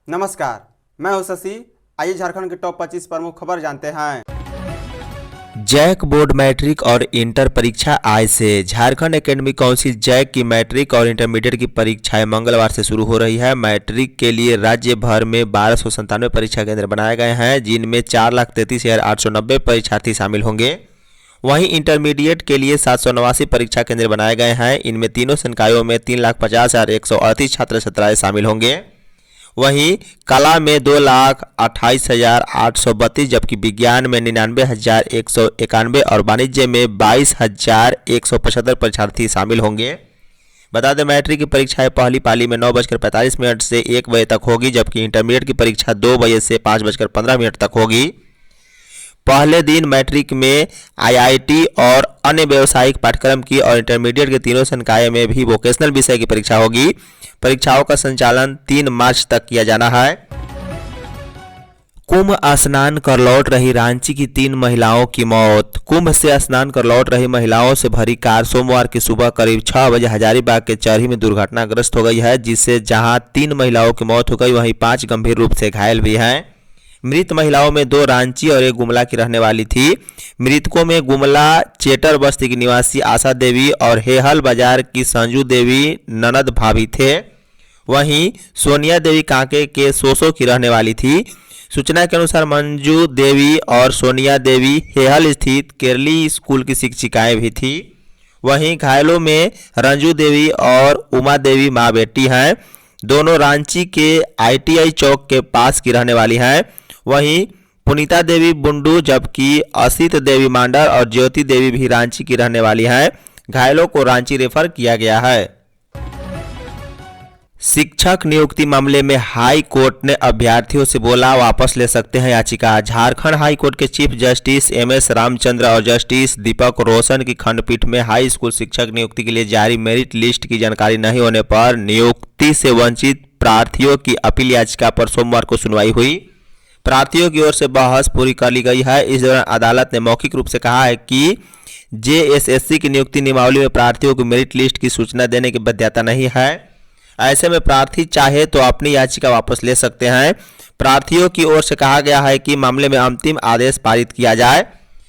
नमस्कार, मैं हूं शशि। आइए झारखंड के टॉप 25 प्रमुख खबर जानते हैं। जैक बोर्ड मैट्रिक और इंटर परीक्षा आज से। झारखंड एकेडमिक काउंसिल जैक की मैट्रिक और इंटरमीडिएट की परीक्षाएं मंगलवार से शुरू हो रही है। मैट्रिक के लिए राज्य भर में 1297 परीक्षा केंद्र बनाए गए हैं, जिनमें 4,33,890 परीक्षार्थी शामिल होंगे। वहीं इंटरमीडिएट के लिए 789 परीक्षा केंद्र बनाए गए हैं। इनमें तीनों संकायों में 3,50,138 छात्र छात्राएं शामिल होंगे। वहीं कला में 2,28,832, जबकि विज्ञान में 99,191 और वाणिज्य में 22,175 परीक्षार्थी शामिल होंगे। बता दें, मैट्रिक की परीक्षाएं पहली पाली में 9:45 से 1 बजे तक होगी, जबकि इंटरमीडिएट की परीक्षा 2 बजे से 5:15 तक होगी। पहले दिन मैट्रिक में आईआईटी और अन्य व्यावसायिक पाठ्यक्रम की और इंटरमीडिएट के तीनों संकाय में भी वोकेशनल विषय की परीक्षा होगी। परीक्षाओं का संचालन 3 मार्च तक किया जाना है। कुंभ स्नान कर लौट रही रांची की 3 महिलाओं की मौत। कुंभ से स्नान कर लौट रही महिलाओं से भरी कार सोमवार की सुबह करीब 6 बजे हजारीबाग के चरही में दुर्घटनाग्रस्त हो गई है, जिससे जहां 3 महिलाओं की मौत हो गई, वहीं 5 गंभीर रूप से घायल भी हैं। मृत महिलाओं में 2 रांची और 1 गुमला की रहने वाली थी। मृतकों में गुमला चेटर बस्ती की निवासी आशा देवी और हेहल बाजार की संजू देवी ननद भाभी थे। वहीं सोनिया देवी कांके के सोसो की रहने वाली थी। सूचना के अनुसार मंजू देवी और सोनिया देवी हेहल स्थित केरली स्कूल की शिक्षिकाएं भी थी। वहीं घायलों में रंजू देवी और उमा देवी माँ बेटी हैं। दोनों रांची के आईटीआई चौक के पास की रहने वाली हैं। वहीं पुनीता देवी बुंडू, जबकि असित देवी मांडर और ज्योति देवी भी रांची की रहने वाली हैं। घायलों को रांची रेफर किया गया है। शिक्षक नियुक्ति मामले में हाई कोर्ट ने अभ्यर्थियों से बोला वापस ले सकते हैं याचिका। झारखंड हाई कोर्ट के चीफ जस्टिस एमएस रामचंद्र और जस्टिस दीपक रोशन की खंडपीठ में हाई स्कूल शिक्षक नियुक्ति के लिए जारी मेरिट लिस्ट की जानकारी नहीं होने पर नियुक्ति से वंचित प्रार्थियों की अपील याचिका पर सोमवार को सुनवाई हुई। प्रार्थियों की ओर से बहस पूरी कर ली गई है। इस दौरान अदालत ने मौखिक रूप से कहा है कि जेएसएससी की नियुक्ति नियमावली में प्रार्थियों को मेरिट लिस्ट की सूचना देने की बाध्यता नहीं है। ऐसे में प्रार्थी चाहे तो अपनी याचिका वापस ले सकते हैं। प्रार्थियों की ओर से कहा गया है कि मामले में अंतिम आदेश पारित किया जाए।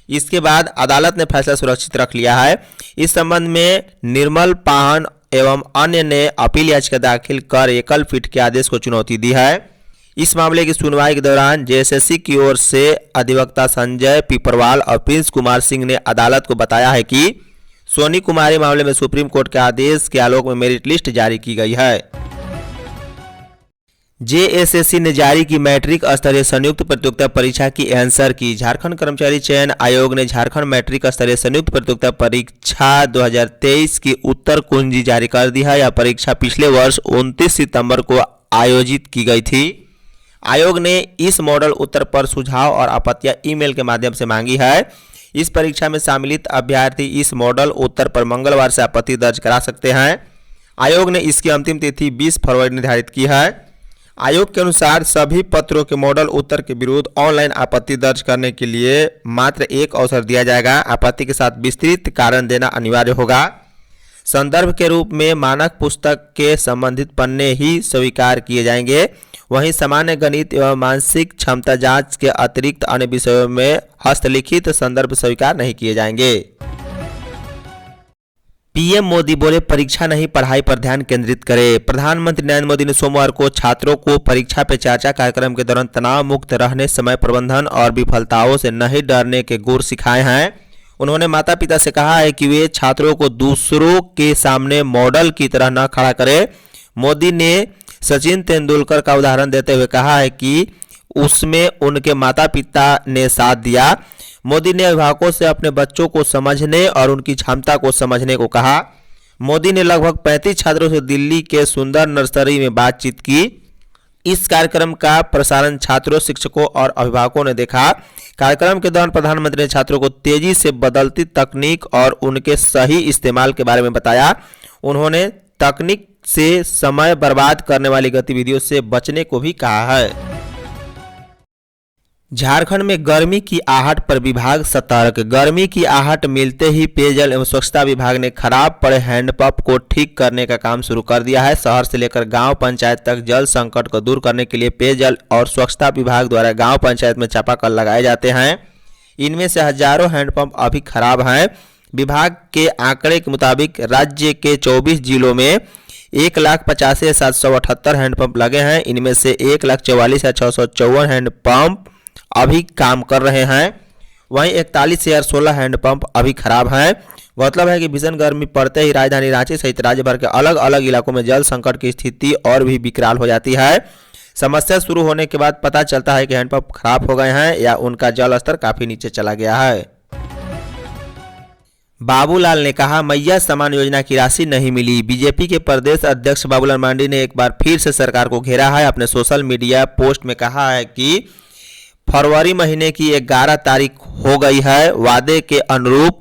इसके बाद अदालत ने फैसला सुरक्षित रख लिया है। इस संबंध में निर्मल पाहन एवं अन्य ने अपील याचिका दाखिल कर एकल पीठ के आदेश को चुनौती दी है। इस मामले की सुनवाई के दौरान जेएसएससी की ओर से अधिवक्ता संजय पीपरवाल और प्रिंस कुमार सिंह ने अदालत को बताया है कि सोनी कुमारी मामले में सुप्रीम कोर्ट के आदेश के आलोक में मेरिट लिस्ट जारी की गई है। जेएसएससी ने जारी की मैट्रिक स्तरीय संयुक्त प्रतियोगिता परीक्षा की आंसर की। झारखंड कर्मचारी चयन आयोग ने झारखंड मैट्रिक स्तरीय संयुक्त प्रतियोगिता परीक्षा 2023 की उत्तर कुंजी जारी कर दी है। यह परीक्षा पिछले वर्ष 29 सितंबर को आयोजित की गई थी। आयोग ने इस मॉडल उत्तर पर सुझाव और आपत्तियां ईमेल के माध्यम से मांगी है। इस परीक्षा में सम्मिलित अभ्यर्थी इस मॉडल उत्तर पर मंगलवार से आपत्ति दर्ज करा सकते हैं। आयोग ने इसकी अंतिम तिथि 20 फरवरी निर्धारित की है। आयोग के अनुसार सभी पत्रों के मॉडल उत्तर के विरुद्ध ऑनलाइन आपत्ति दर्ज करने के लिए मात्र एक अवसर दिया जाएगा। आपत्ति के साथ विस्तृत कारण देना अनिवार्य होगा। संदर्भ के रूप में मानक पुस्तक के संबंधित पन्ने ही स्वीकार किए जाएंगे। वहीं सामान्य गणित एवं मानसिक क्षमता जांच के अतिरिक्त अन्य विषयों में हस्तलिखित संदर्भ स्वीकार नहीं किए जाएंगे। पीएम मोदी बोले परीक्षा नहीं पढ़ाई पर ध्यान केंद्रित करें। प्रधानमंत्री नरेंद्र मोदी ने सोमवार को छात्रों को परीक्षा पे चर्चा कार्यक्रम के दौरान तनाव मुक्त रहने, समय प्रबंधन और विफलताओं से नहीं डरने के गुर सिखाए हैं। उन्होंने माता पिता से कहा है कि वे छात्रों को दूसरों के सामने मॉडल की तरह न खड़ा करें। मोदी ने सचिन तेंदुलकर का उदाहरण देते हुए कहा है कि उसमें उनके माता पिता ने साथ दिया। मोदी ने अभिभावकों से अपने बच्चों को समझने और उनकी क्षमता को समझने को कहा। मोदी ने लगभग 35 छात्रों से दिल्ली के सुंदर नर्सरी में बातचीत की। इस कार्यक्रम का प्रसारण छात्रों, शिक्षकों और अभिभावकों ने देखा। कार्यक्रम के दौरान प्रधानमंत्री ने छात्रों को तेजी से बदलती तकनीक और उनके सही इस्तेमाल के बारे में बताया। उन्होंने तकनीक से समय बर्बाद करने वाली गतिविधियों से बचने को भी कहा है। झारखंड में गर्मी की आहट पर विभाग सतर्क। गर्मी की आहट मिलते ही पेयजल एवं स्वच्छता विभाग ने खराब पड़े हैंडपंप को ठीक करने का काम शुरू कर दिया है। शहर से लेकर गांव पंचायत तक जल संकट को दूर करने के लिए पेयजल और स्वच्छता विभाग द्वारा गांव पंचायत में चापाकल लगाए जाते हैं। इनमें से हजारों हैंडपंप अभी खराब हैं। विभाग के आंकड़े के मुताबिक राज्य के 24 जिलों में 1,85,778 हैंडपंप लगे हैं। इनमें से 1,44,654 हैंडपंप अभी काम कर रहे हैं। वहीं 41,016 हैंडपंप अभी खराब हैं। मतलब है कि भीषण गर्मी पड़ते ही राजधानी रांची सहित राज्य भर के अलग अलग इलाकों में जल संकट की स्थिति और भी विकराल हो जाती है। समस्या शुरू होने के बाद पता चलता है कि हैंडपंप खराब हो गए हैं या उनका जल स्तर काफी नीचे चला गया है। बाबूलाल ने कहा, मैया सम्मान योजना की राशि नहीं मिली। बीजेपी के प्रदेश अध्यक्ष बाबूलाल मरांडी ने एक बार फिर से सरकार को घेरा है। अपने सोशल मीडिया पोस्ट में कहा है कि फरवरी महीने की 11 तारीख हो गई है। वादे के अनुरूप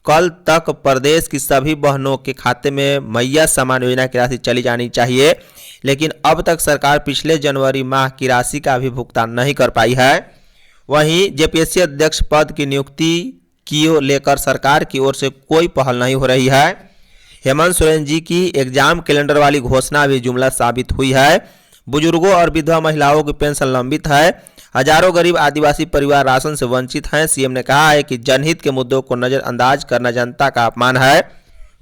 कल तक प्रदेश की सभी बहनों के खाते में मैया सम्मान योजना की राशि चली जानी चाहिए, लेकिन अब तक सरकार पिछले जनवरी माह की राशि का भी भुगतान नहीं कर पाई है। वहीं जेपीएससी अध्यक्ष पद की नियुक्ति की लेकर सरकार की ओर से कोई पहल नहीं हो रही है। हेमंत सोरेन जी की एग्जाम कैलेंडर वाली घोषणा भी जुमला साबित हुई है। बुजुर्गों और विधवा महिलाओं की पेंशन लंबित है। हजारों गरीब आदिवासी परिवार राशन से वंचित हैं। सीएम ने कहा है कि जनहित के मुद्दों को नजरअंदाज करना जनता का अपमान है।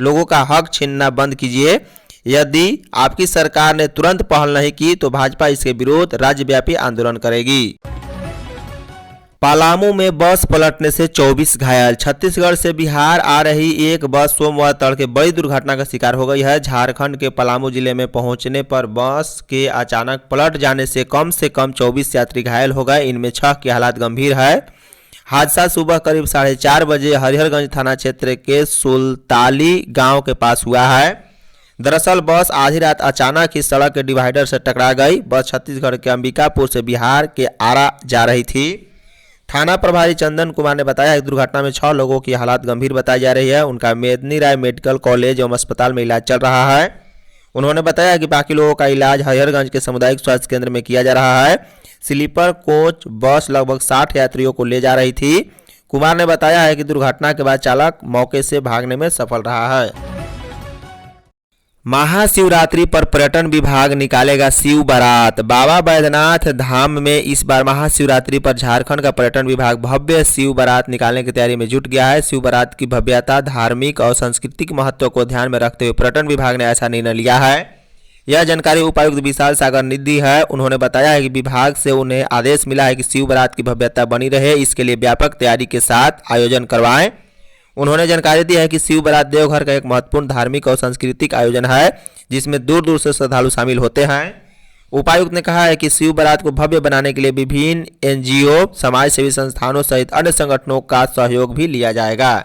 लोगों का हक छीनना बंद कीजिए। यदि आपकी सरकार ने तुरंत पहल नहीं की तो भाजपा इसके विरोध राज्यव्यापी आंदोलन करेगी। पलामू में बस पलटने से 24 घायल। छत्तीसगढ़ से बिहार आ रही एक बस सोमवार तड़के बड़ी दुर्घटना का शिकार हो गई है। झारखंड के पलामू जिले में पहुंचने पर बस के अचानक पलट जाने से कम 24 यात्री घायल हो गए। इनमें 6 की हालत गंभीर है। हादसा सुबह करीब 4:30 बजे हरिहरगंज थाना क्षेत्र के सुलताली गांव के पास हुआ है। दरअसल बस आधी रात अचानक ही सड़क के डिवाइडर से टकरा गई। बस छत्तीसगढ़ के अंबिकापुर से बिहार के आरा जा रही थी। थाना प्रभारी चंदन कुमार ने बताया कि दुर्घटना में 6 लोगों की हालत गंभीर बताई जा रही है। उनका मेदनी राय मेडिकल कॉलेज एवं अस्पताल में इलाज चल रहा है। उन्होंने बताया कि बाकी लोगों का इलाज हरिहरगंज के सामुदायिक स्वास्थ्य केंद्र में किया जा रहा है। स्लीपर कोच बस लगभग 60 यात्रियों को ले जा रही थी। कुमार ने बताया है कि दुर्घटना के बाद चालक मौके से भागने में सफल रहा है। महाशिवरात्रि पर पर्यटन विभाग निकालेगा शिव बारात। बाबा बैद्यनाथ धाम में इस बार महाशिवरात्रि पर झारखंड का पर्यटन विभाग भव्य शिव बारात निकालने की तैयारी में जुट गया है। शिव बारात की भव्यता, धार्मिक और सांस्कृतिक महत्व को ध्यान में रखते हुए पर्यटन विभाग ने ऐसा निर्णय लिया है। यह जानकारी उपायुक्त विशाल सागर निधि है। उन्होंने बताया है कि विभाग से उन्हें आदेश मिला है कि शिव बारात की भव्यता बनी रहे, इसके लिए व्यापक तैयारी के साथ आयोजन करवाएं। उन्होंने जानकारी दी है कि शिव बारात देवघर का एक महत्वपूर्ण धार्मिक और सांस्कृतिक आयोजन है, जिसमें दूर दूर से श्रद्धालु शामिल होते हैं। उपायुक्त ने कहा है कि शिव बारात को भव्य बनाने के लिए विभिन्न एनजीओ, समाज सेवी संस्थानों सहित अन्य संगठनों का सहयोग भी लिया जाएगा।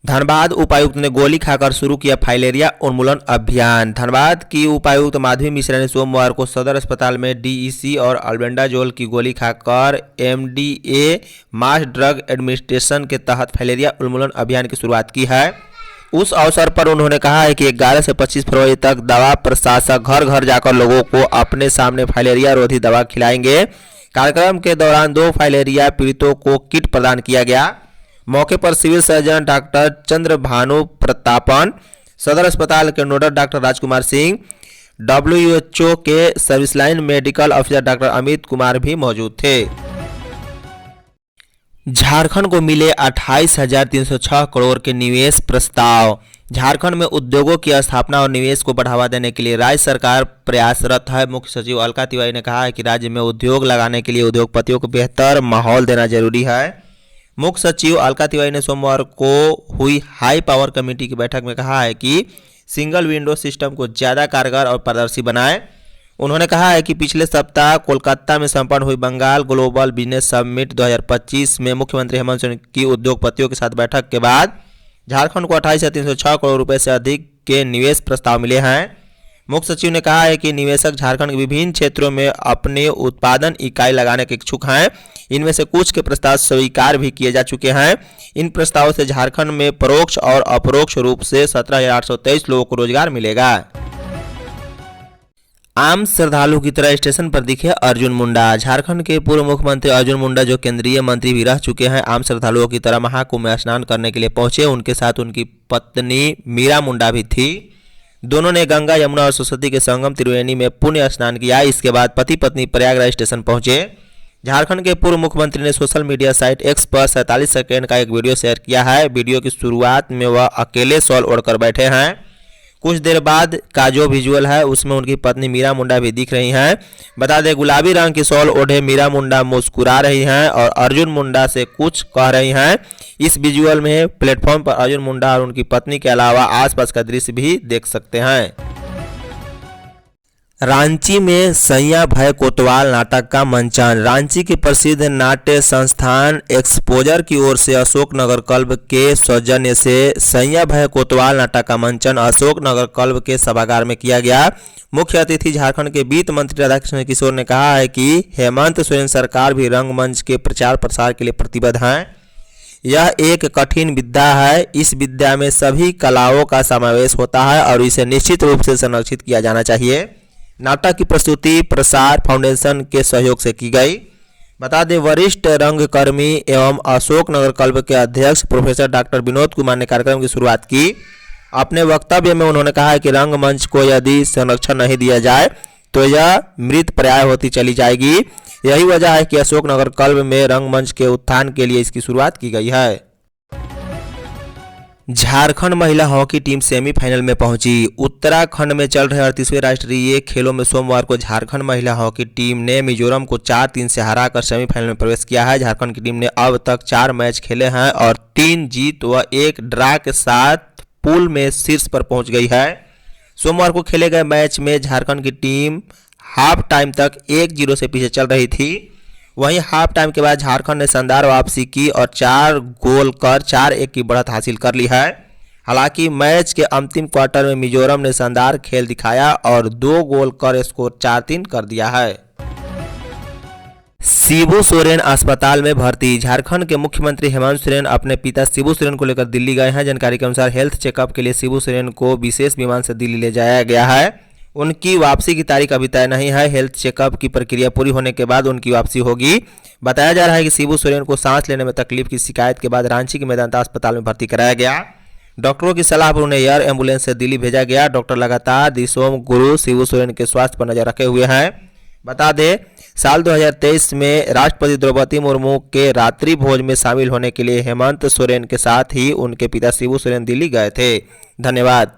धनबाद उपायुक्त ने गोली खाकर शुरू किया फाइलेरिया उन्मूलन अभियान। धनबाद की उपायुक्त माधवी मिश्रा ने सोमवार को सदर अस्पताल में डीईसी और अल्बेंडाजोल की गोली खाकर एमडीए मास ड्रग एडमिनिस्ट्रेशन के तहत फाइलेरिया उन्मूलन अभियान की शुरुआत की है। उस अवसर पर उन्होंने कहा है कि 11 से 25 फरवरी तक दवा प्रशासक घर घर जाकर लोगों को अपने सामने फाइलेरिया रोधी दवा खिलाएंगे। कार्यक्रम के दौरान 2 फाइलेरिया पीड़ितों को किट प्रदान किया गया। मौके पर civil surgeon doctor Chandrabhanu Pratapan, सदर अस्पताल के nodal doctor Rajkumar Singh, WHO के service line medical officer doctor Amit Kumar भी मौजूद थे। झारखंड को मिले 28,306 करोड़ के निवेश प्रस्ताव। झारखंड में उद्योगों की स्थापना और निवेश को बढ़ावा देने के लिए राज्य सरकार प्रयासरत है। मुख्य सचिव अलका तिवारी ने कहा है कि राज्य में उद्योग लगाने के लिए उद्योगपतियों को बेहतर माहौल देना जरूरी है। मुख्य सचिव अलका तिवारी ने सोमवार को हुई हाई पावर कमेटी की बैठक में कहा है कि सिंगल विंडो सिस्टम को ज़्यादा कारगर और पारदर्शी बनाएं। उन्होंने कहा है कि पिछले सप्ताह कोलकाता में संपन्न हुई बंगाल ग्लोबल बिजनेस समिट 2025 में मुख्यमंत्री हेमंत सोरेन की उद्योगपतियों के साथ बैठक के बाद झारखंड को 28,306 करोड़ रुपए से अधिक के निवेश प्रस्ताव मिले हैं। मुख्य सचिव ने कहा है कि निवेशक झारखंड के विभिन्न क्षेत्रों में अपने उत्पादन इकाई लगाने के इच्छुक हैं। इनमें से कुछ के प्रस्ताव स्वीकार भी किए जा चुके हैं। इन प्रस्तावों से झारखंड में परोक्ष और अपरोक्ष रूप से 17,823 लोगों को रोजगार मिलेगा। आम श्रद्धालु की तरह स्टेशन पर दिखे अर्जुन मुंडा। झारखंड के पूर्व मुख्यमंत्री अर्जुन मुंडा, जो केंद्रीय मंत्री भी रह चुके हैं, आम श्रद्धालुओं की तरह महाकुंभ में स्नान करने के लिए पहुंचे। उनके साथ उनकी पत्नी मीरा मुंडा भी थी। दोनों ने गंगा, यमुना और सरस्वती के संगम त्रिवेणी में पुण्य स्नान किया। इसके बाद पति पत्नी प्रयागराज स्टेशन पहुंचे। झारखंड के पूर्व मुख्यमंत्री ने सोशल मीडिया साइट एक्स पर 47 सेकंड का एक वीडियो शेयर किया है। वीडियो की शुरुआत में वह अकेले शॉल ओढ़कर बैठे हैं। कुछ देर बाद का जो विजुअल है उसमें उनकी पत्नी मीरा मुंडा भी दिख रही हैं। बता दें, गुलाबी रंग की शॉल ओढ़े मीरा मुंडा मुस्कुरा रही हैं और अर्जुन मुंडा से कुछ कह रही हैं। इस विजुअल में प्लेटफॉर्म पर अर्जुन मुंडा और उनकी पत्नी के अलावा आसपास का दृश्य भी देख सकते हैं। रांची में सैया भय कोतवाल नाटक का मंचन। रांची के प्रसिद्ध नाट्य संस्थान एक्सपोजर की ओर से अशोकनगर क्लब के सौजन्य से सैया भय कोतवाल नाटक का मंचन अशोकनगर क्लब के सभागार में किया गया। मुख्य अतिथि झारखंड के वित्त मंत्री राधाकृष्ण किशोर ने कहा है कि हेमंत सोरेन सरकार भी रंगमंच के प्रचार प्रसार के लिए प्रतिबद्ध हैं। यह एक कठिन विद्या है। इस विद्या में सभी कलाओं का समावेश होता है और इसे निश्चित रूप से संरक्षित किया जाना चाहिए। नाटक की प्रस्तुति प्रसार फाउंडेशन के सहयोग से की गई। बता दें, वरिष्ठ रंगकर्मी एवं अशोकनगर क्लब के अध्यक्ष प्रोफेसर डॉक्टर विनोद कुमार ने कार्यक्रम की शुरुआत की। अपने वक्तव्य में उन्होंने कहा है कि रंगमंच को यदि संरक्षण नहीं दिया जाए तो यह मृत प्राय होती चली जाएगी। यही वजह है कि अशोकनगर क्लब में रंगमंच के उत्थान के लिए इसकी शुरुआत की गई है। झारखंड महिला हॉकी टीम सेमीफाइनल में पहुंची। उत्तराखंड में चल रहे 38वें राष्ट्रीय खेलों में सोमवार को झारखंड महिला हॉकी टीम ने मिजोरम को 4-3 से हराकर सेमीफाइनल में प्रवेश किया है। झारखंड की टीम ने अब तक 4 मैच खेले हैं और 3 जीत व 1 ड्रा के साथ पूल में शीर्ष पर पहुंच गई है। सोमवार को खेले गए मैच में झारखंड की टीम हाफ टाइम तक 1-0 से पीछे चल रही थी। वहीं हाफ टाइम के बाद झारखंड ने शानदार वापसी की और 4 गोल कर 4-1 की बढ़त हासिल कर ली है। हालांकि मैच के अंतिम क्वार्टर में मिजोरम ने शानदार खेल दिखाया और 2 गोल कर स्कोर 4-3 कर दिया है। शिबू सोरेन अस्पताल में भर्ती। झारखंड के मुख्यमंत्री हेमंत सोरेन अपने पिता शिबू सोरेन को लेकर दिल्ली गए हैं। जानकारी के अनुसार हेल्थ चेकअप के लिए शिबू सोरेन को विशेष विमान से दिल्ली ले जाया गया है। उनकी वापसी की तारीख अभी तय नहीं है। हेल्थ चेकअप की प्रक्रिया पूरी होने के बाद उनकी वापसी होगी। बताया जा रहा है कि शिबू सोरेन को सांस लेने में तकलीफ की शिकायत के बाद रांची के मेदांता अस्पताल में भर्ती कराया गया। डॉक्टरों की सलाह पर उन्हें एयर एम्बुलेंस से दिल्ली भेजा गया। डॉक्टर लगातार दिसोम गुरु शिबू सोरेन के स्वास्थ्य पर नजर रखे हुए हैं। बता दें, साल 2023 में राष्ट्रपति द्रौपदी मुर्मू के रात्रि भोज में शामिल होने के लिए हेमंत सोरेन के साथ ही उनके पिता शिबू सोरेन दिल्ली गए थे। धन्यवाद।